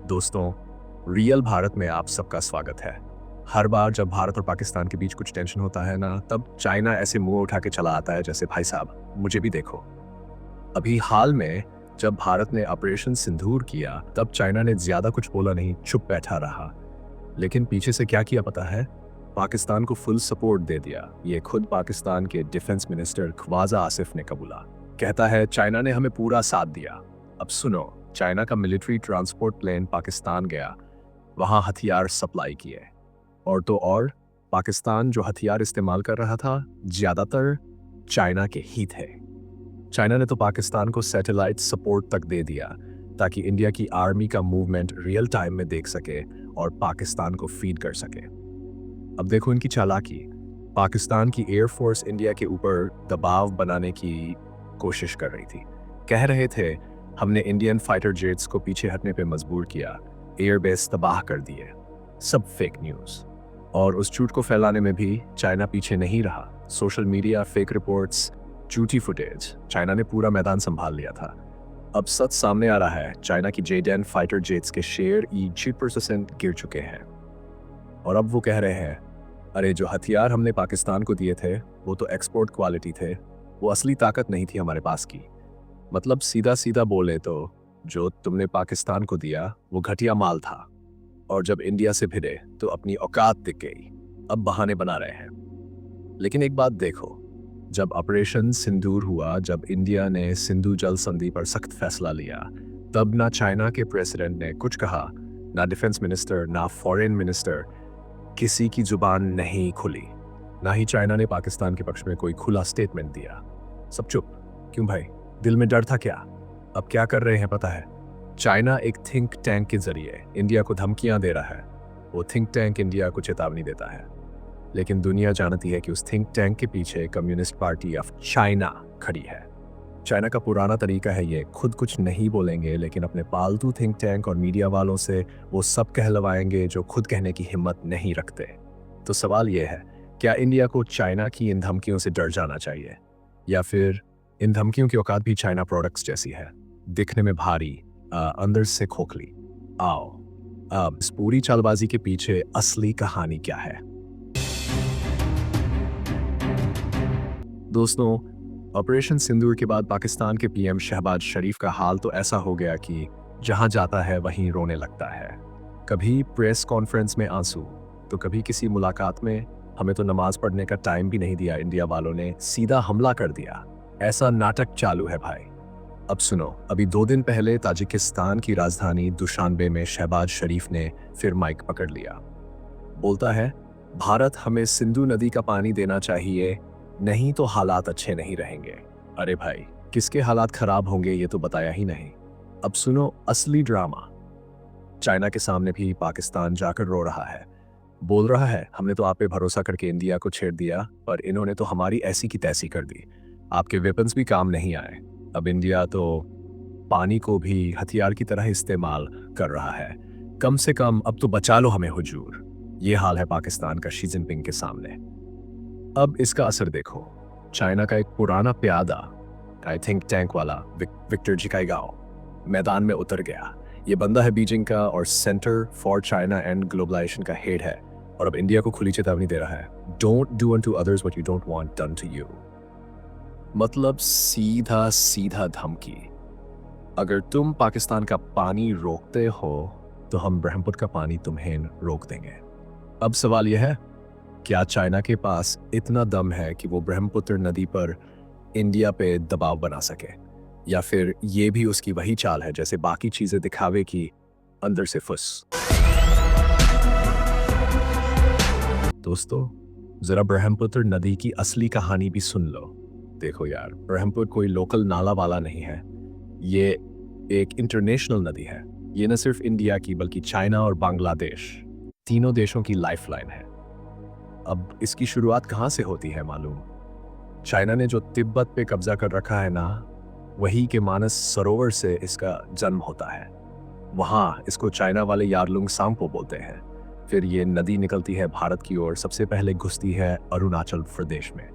दोस्तों, रियल भारत में आप सबका स्वागत है। हर बार जब भारत और पाकिस्तान के बीच कुछ टेंशन होता है ना, तब चाइना ऐसे मुंह उठा के चला आता है जैसे भाई साहब मुझे भी देखो। अभी हाल में जब भारत ने ऑपरेशन सिंदूर किया, तब चाइना ने ज्यादा कुछ बोला नहीं, चुप बैठा रहा। लेकिन पीछे से क्या किया पता है? पाकिस्तान को फुल सपोर्ट दे दिया। ये खुद पाकिस्तान के डिफेंस मिनिस्टर ख्वाजा आसिफ ने कबूला। कहता है चाइना ने हमें पूरा साथ दिया। अब सुनो, चाइना का मिलिट्री ट्रांसपोर्ट प्लेन पाकिस्तान गया, वहां हथियार सप्लाई किए। और तो और, पाकिस्तान जो हथियार इस्तेमाल कर रहा था ज्यादातर चाइना के ही थे। चाइना ने तो पाकिस्तान को सैटेलाइट सपोर्ट तक दे दिया ताकि इंडिया की आर्मी का मूवमेंट रियल टाइम में देख सके और पाकिस्तान को फीड कर सके। अब देखो इनकी चालाकी। पाकिस्तान की एयरफोर्स इंडिया के ऊपर दबाव बनाने की कोशिश कर रही थी। कह रहे थे हमने इंडियन फाइटर जेट्स को पीछे हटने पे मजबूर किया, एयरबेस तबाह कर दिए। सब फेक न्यूज़। और उस झूठ को फैलाने में भी चाइना पीछे नहीं रहा। सोशल मीडिया, फेक रिपोर्ट्स, झूठी फुटेज, चाइना ने पूरा मैदान संभाल लिया था। अब सच सामने आ रहा है, चाइना की J-10 फाइटर जेट्स के शेयर 60% गिर चुके हैं। और अब वो कह रहे हैं, अरे जो हथियार हमने पाकिस्तान को दिए थे वो तो एक्सपोर्ट क्वालिटी थे, वो असली ताकत नहीं थी हमारे पास की। मतलब सीधा सीधा बोले तो जो तुमने पाकिस्तान को दिया वो घटिया माल था, और जब इंडिया से भिड़े तो अपनी औकात दिख गई। अब बहाने बना रहे हैं। लेकिन एक बात देखो, जब ऑपरेशन सिंदूर हुआ, जब इंडिया ने सिंधु जल संधि पर सख्त फैसला लिया, तब ना चाइना के प्रेसिडेंट ने कुछ कहा, ना डिफेंस मिनिस्टर, ना फॉरेन मिनिस्टर, किसी की जुबान नहीं खुली। ना ही चाइना ने पाकिस्तान के पक्ष में कोई खुला स्टेटमेंट दिया। सब चुप। क्यों भाई, दिल में डर था क्या? अब क्या कर रहे हैं पता है? चाइना एक थिंक टैंक के जरिए इंडिया को धमकियां दे रहा है। वो थिंक टैंक इंडिया को चेतावनी देता है, लेकिन दुनिया जानती है कि उस थिंक टैंक के पीछे कम्युनिस्ट पार्टी ऑफ चाइना खड़ी है। चाइना का पुराना तरीका है ये, खुद कुछ नहीं बोलेंगे लेकिन अपने पालतू थिंक टैंक और मीडिया वालों से वो सब कहलवाएंगे जो खुद कहने की हिम्मत नहीं रखते। तो सवाल ये है, क्या इंडिया को चाइना की इन धमकियों से डर जाना चाहिए, या फिर इन धमकियों की औकात भी चाइना प्रोडक्ट्स जैसी है, दिखने में भारी, अंदर से खोखली? आओ अब इस पूरी चालबाजी के पीछे असली कहानी क्या है। दोस्तों, ऑपरेशन सिंदूर के बाद पाकिस्तान के पीएम शहबाज शरीफ का हाल तो ऐसा हो गया कि जहां जाता है वहीं रोने लगता है। कभी प्रेस कॉन्फ्रेंस में आंसू, तो कभी किसी मुलाकात में हमें तो नमाज पढ़ने का टाइम भी नहीं दिया इंडिया वालों ने, सीधा हमला कर दिया। ऐसा नाटक चालू है भाई। अब सुनो, अभी 2 दिन पहले ताजिकिस्तान की राजधानी दुशानबे में शहबाज शरीफ ने फिर माइक पकड़ लिया। बोलता है भारत हमें सिंधु नदी का पानी देना चाहिए, नहीं तो हालात अच्छे नहीं रहेंगे। अरे भाई, किसके हालात खराब होंगे ये तो बताया ही नहीं। अब सुनो असली ड्रामा। चाइना के सामने भी पाकिस्तान जाकर रो रहा है, बोल रहा है हमने तो आप पे भरोसा करके इंडिया को छेड़ दिया, पर इन्होंने तो हमारी ऐसी की तैसी कर दी। आपके वेपन्स भी काम नहीं आए। अब इंडिया तो पानी को भी हथियार की तरह इस्तेमाल कर रहा है। कम से कम अब तो बचा लो हमें हुजूर। ये हाल है पाकिस्तान का शी जिनपिंग के सामने। अब इसका असर देखो। चाइना का एक पुराना प्यादा, आई थिंक टैंक वाला विक्टर जिकाईगाओ, मैदान में उतर गया। ये बंदा है बीजिंग का और centre for China and globalisation का हेड है, और अब इंडिया को खुली चेतावनी दे रहा है, don't do unto others what you don't want done to you. मतलब सीधा सीधा धमकी। अगर तुम पाकिस्तान का पानी रोकते हो तो हम ब्रह्मपुत्र का पानी तुम्हें रोक देंगे। अब सवाल यह है, क्या चाइना के पास इतना दम है कि वो ब्रह्मपुत्र नदी पर इंडिया पे दबाव बना सके, या फिर ये भी उसकी वही चाल है जैसे बाकी चीजें दिखावे की, अंदर से फुस? दोस्तों, जरा ब्रह्मपुत्र नदी की असली कहानी भी सुन लो। देखो यार, ब्रह्मपुत्र कोई लोकल नाला वाला नहीं है, ये एक इंटरनेशनल नदी है। ये न सिर्फ इंडिया की बल्कि चाइना और बांग्लादेश तीनों देशों की लाइफलाइन है। अब इसकी शुरुआत कहाँ से होती है मालूम? चाइना ने जो तिब्बत पे कब्जा कर रखा है ना, वही के मानस सरोवर से इसका जन्म होता है। वहाँ इसको चाइना वाले यारलुंग सांगपो बोलते हैं। फिर ये नदी निकलती है भारत की ओर, सबसे पहले घुसती है अरुणाचल प्रदेश में,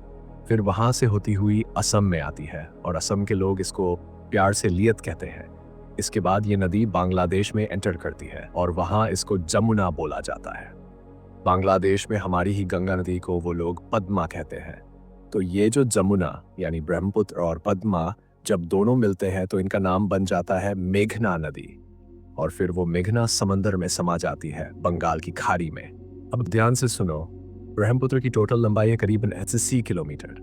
फिर वहां से होती हुई असम में आती है, और असम के लोग इसको प्यार से लियत कहते हैं। इसके बाद ये नदी बांग्लादेश में एंटर करती है और वहां इसको जमुना बोला जाता है। बांग्लादेश में हमारी ही गंगा नदी को वो लोग पद्मा कहते हैं। तो ये जो जमुना यानी ब्रह्मपुत्र और पद्मा जब दोनों मिलते हैं तो इनका नाम बन जाता है मेघना नदी, और फिर वो मेघना समंदर में समा जाती है बंगाल की खाड़ी में। अब ध्यान से सुनो, ब्रह्मपुत्र की टोटल लंबाई है करीबन 80 किलोमीटर,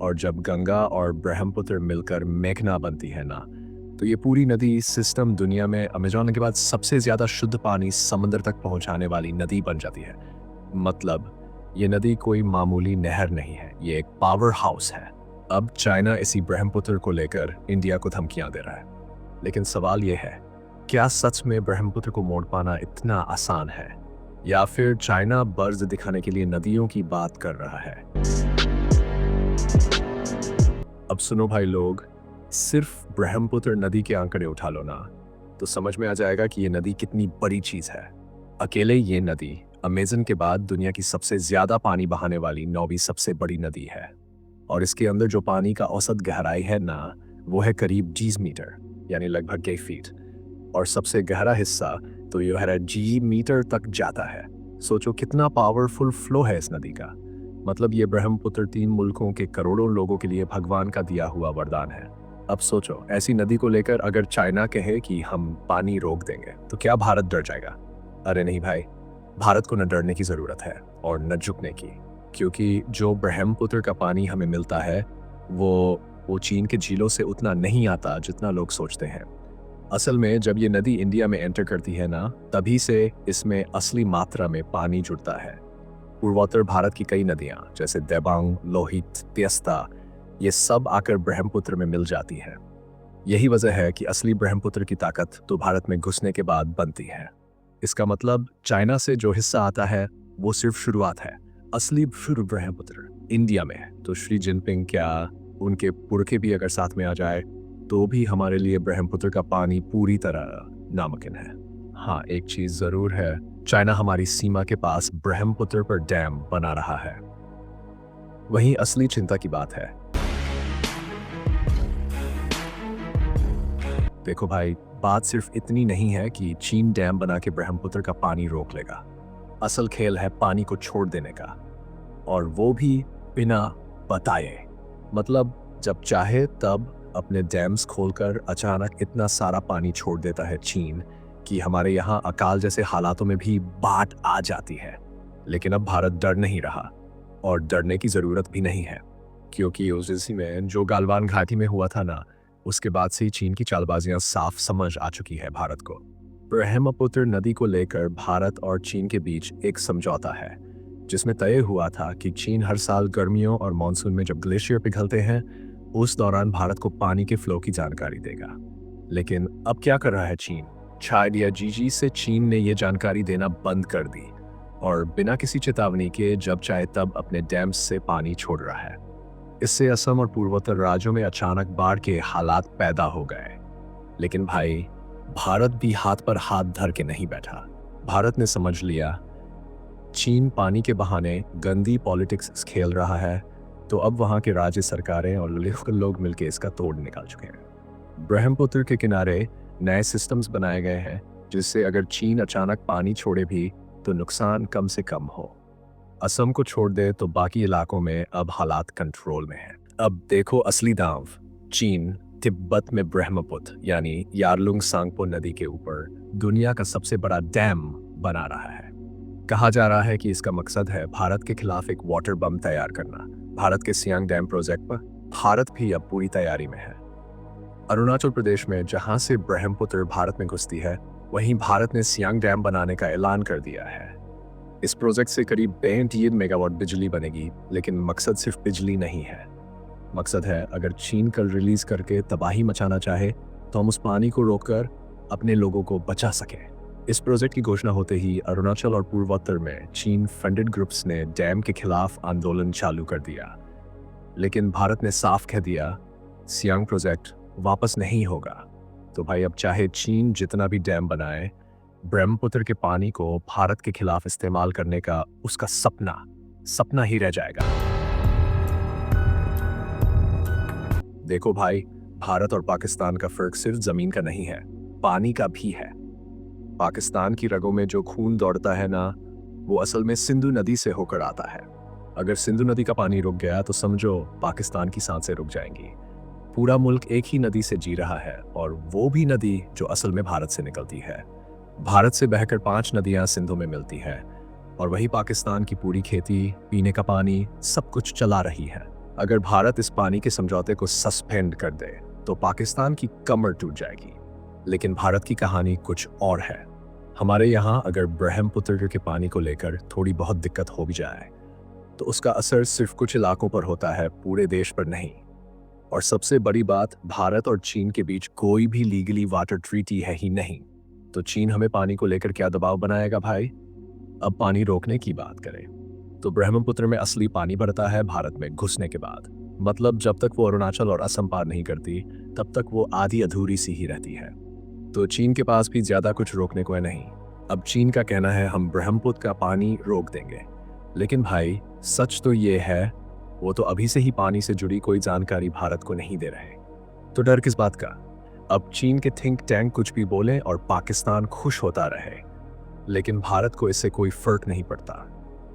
और जब गंगा और ब्रह्मपुत्र मिलकर मेघना बनती है ना, तो ये पूरी नदी सिस्टम दुनिया में अमेजोन के बाद सबसे ज्यादा शुद्ध पानी समंदर तक पहुंचाने वाली नदी बन जाती है। मतलब ये नदी कोई मामूली नहर नहीं है, ये एक पावर हाउस है। अब चाइना इसी ब्रह्मपुत्र को लेकर इंडिया को धमकियां दे रहा है, लेकिन सवाल ये है, क्या सच में ब्रह्मपुत्र को मोड़ पाना इतना आसान है, या फिर चाइना बर्ज दिखाने के लिए नदियों की बात कर रहा है? अब सुनो भाई लोग, सिर्फ ब्रह्मपुत्र नदी के आंकड़े उठा लो ना, तो समझ में आ जाएगा कि ये नदी कितनी बड़ी चीज है। अकेले ये नदी अमेज़न के बाद दुनिया की सबसे ज्यादा पानी बहाने वाली 9वीं सबसे बड़ी नदी है, और इसके अंदर जो पानी का औसत गहराई है ना, वो है करीब 20 मीटर यानी लगभग 1 फीट, और सबसे गहरा हिस्सा तो ये है जी मीटर तक जाता है। सोचो कितना पावरफुल फ्लो है इस नदी का। मतलब ये ब्रह्मपुत्र 3 मुल्कों के करोड़ों लोगों के लिए भगवान का दिया हुआ वरदान है। अब सोचो, ऐसी नदी को लेकर अगर चाइना कहे कि हम पानी रोक देंगे, तो क्या भारत डर जाएगा? अरे नहीं भाई, भारत को न डरने की जरूरत है और न झुकने की, क्योंकि जो ब्रह्मपुत्र का पानी हमें मिलता है वो चीन के झीलों से उतना नहीं आता जितना लोग सोचते हैं। असल में जब ये नदी इंडिया में एंटर करती है ना, तभी से इसमें असली मात्रा में पानी जुड़ता है। पूर्वोत्तर भारत की कई नदियां जैसे देबांग, लोहित, त्यस्ता, ये सब आकर ब्रह्मपुत्र में मिल जाती है। यही वजह है कि असली ब्रह्मपुत्र की ताकत तो भारत में घुसने के बाद बनती है। इसका मतलब चाइना से जो हिस्सा आता है वो सिर्फ शुरुआत है, असली फिर ब्रह्मपुत्र इंडिया में है। तो श्री जिनपिंग क्या उनके पुरखे भी अगर साथ में आ जाए तो भी हमारे लिए ब्रह्मपुत्र का पानी पूरी तरह नामुमकिन है। हाँ, एक चीज जरूर है, चाइना हमारी सीमा के पास ब्रह्मपुत्र पर डैम बना रहा है। वहीं असली चिंता की बात है। देखो भाई, बात सिर्फ इतनी नहीं है कि चीन डैम बना के ब्रह्मपुत्र का पानी रोक लेगा। असल खेल है पानी को छोड़ देने का, और वो भी बिना बताए। मतलब जब चाहे तब अपने डैम्स खोलकर अचानक इतना सारा पानी छोड़ देता है चीन कि हमारे यहाँ अकाल जैसे हालातों में भी बाढ़ आ जाती है। लेकिन अब भारत डर नहीं रहा, और डरने की जरूरत भी नहीं है, क्योंकि उस इसी में जो गालवान घाटी में हुआ था ना, उसके बाद से ही चीन की चालबाजियां साफ समझ आ चुकी है भारत को। ब्रह्मपुत्र नदी को लेकर भारत और चीन के बीच एक समझौता है, जिसमें तय हुआ था कि चीन हर साल गर्मियों और मानसून में जब ग्लेशियर पिघलते हैं, उस दौरान भारत को पानी के फ्लो की जानकारी देगा। लेकिन अब क्या कर रहा है चीन? शायद या जीजी से चीन ने ये जानकारी देना बंद कर दी, और बिना किसी चेतावनी के जब चाहे तब अपने डैम्स से पानी छोड़ रहा है। इससे असम और पूर्वोत्तर राज्यों में अचानक बाढ़ के हालात पैदा हो गए। लेकिन भाई, भारत भी हाथ पर हाथ धर के नहीं बैठा। भारत ने समझ लिया चीन पानी के बहाने गंदी पॉलिटिक्स खेल रहा है, तो अब वहां के राज्य सरकारें और लोकल लोग मिलकर इसका तोड़ निकाल चुके हैं। ब्रह्मपुत्र के किनारे नए सिस्टम्स बनाए गए हैं, जिससे अगर चीन अचानक पानी छोड़े भी तो नुकसान कम से कम हो। असम को छोड़ दे तो बाकी इलाकों में अब हालात कंट्रोल में हैं। अब देखो असली दांव, चीन तिब्बत में ब्रह्मपुत्र यानी यारलुंग सांगपो नदी के ऊपर दुनिया का सबसे बड़ा डैम बना रहा है। कहा जा रहा है कि इसका मकसद है भारत के खिलाफ एक वाटर बम तैयार करना। भारत के सियांग डैम प्रोजेक्ट पर भारत भी अब पूरी तैयारी में है। अरुणाचल प्रदेश में जहां से ब्रह्मपुत्र भारत में घुसती है, वहीं भारत ने सियांग डैम बनाने का ऐलान कर दिया है। इस प्रोजेक्ट से करीब 63 मेगावाट बिजली बनेगी, लेकिन मकसद सिर्फ बिजली नहीं है। मकसद है अगर चीन कल रिलीज करके तबाही मचाना चाहे तो हम उस पानी को रोककर अपने लोगों को बचा सके। इस प्रोजेक्ट की घोषणा होते ही अरुणाचल और पूर्वोत्तर में चीन फंडेड ग्रुप्स ने डैम के खिलाफ आंदोलन चालू कर दिया। लेकिन भारत ने साफ कह दिया सियांग प्रोजेक्ट वापस नहीं होगा। तो भाई, अब चाहे चीन जितना भी डैम बनाए, ब्रह्मपुत्र के पानी को भारत के खिलाफ इस्तेमाल करने का उसका सपना ही रह जाएगा। देखो भाई, भारत और पाकिस्तान का फर्क सिर्फ जमीन का नहीं है, पानी का भी है। पाकिस्तान की रगों में जो खून दौड़ता है ना, वो असल में सिंधु नदी से होकर आता है। अगर सिंधु नदी का पानी रुक गया तो समझो पाकिस्तान की सांसें रुक जाएंगी। पूरा मुल्क एक ही नदी से जी रहा है, और वो भी नदी जो असल में भारत से निकलती है। भारत से बहकर 5 नदियां सिंधु में मिलती है, और वही पाकिस्तान की पूरी खेती, पीने का पानी, सब कुछ चला रही है। अगर भारत इस पानी के समझौते को सस्पेंड कर दे तो पाकिस्तान की कमर टूट जाएगी। लेकिन भारत की कहानी कुछ और है। हमारे यहाँ अगर ब्रह्मपुत्र के पानी को लेकर थोड़ी बहुत दिक्कत हो भी जाए तो उसका असर सिर्फ कुछ इलाकों पर होता है, पूरे देश पर नहीं। और सबसे बड़ी बात, भारत और चीन के बीच कोई भी लीगली वाटर ट्रीटी है ही नहीं। तो चीन हमें पानी को लेकर क्या दबाव बनाएगा भाई? अब पानी रोकने की बात करें तो ब्रह्मपुत्र में असली पानी बढ़ता है भारत में घुसने के बाद। मतलब जब तक वो अरुणाचल और असम पार नहीं करती तब तक वो आधी अधूरी सी ही रहती है। तो चीन के पास भी ज्यादा कुछ रोकने को है नहीं। अब चीन का कहना है हम ब्रह्मपुत्र का पानी रोक देंगे, लेकिन भाई सच तो ये है वो तो अभी से ही पानी से जुड़ी कोई जानकारी भारत को नहीं दे रहे। तो डर किस बात का? अब चीन के थिंक टैंक कुछ भी बोले और पाकिस्तान खुश होता रहे, लेकिन भारत को इससे कोई फर्क नहीं पड़ता,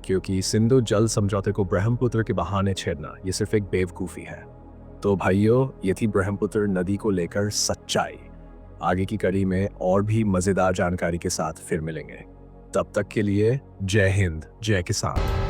क्योंकि सिंधु जल समझौते को ब्रह्मपुत्र के बहाने छेड़ना ये सिर्फ एक बेवकूफ़ी है। तो भाइयों, ये थी ब्रह्मपुत्र नदी को लेकर सच्चाई। आगे की कड़ी में और भी मज़ेदार जानकारी के साथ फिर मिलेंगे। तब तक के लिए जय हिंद, जय किसान।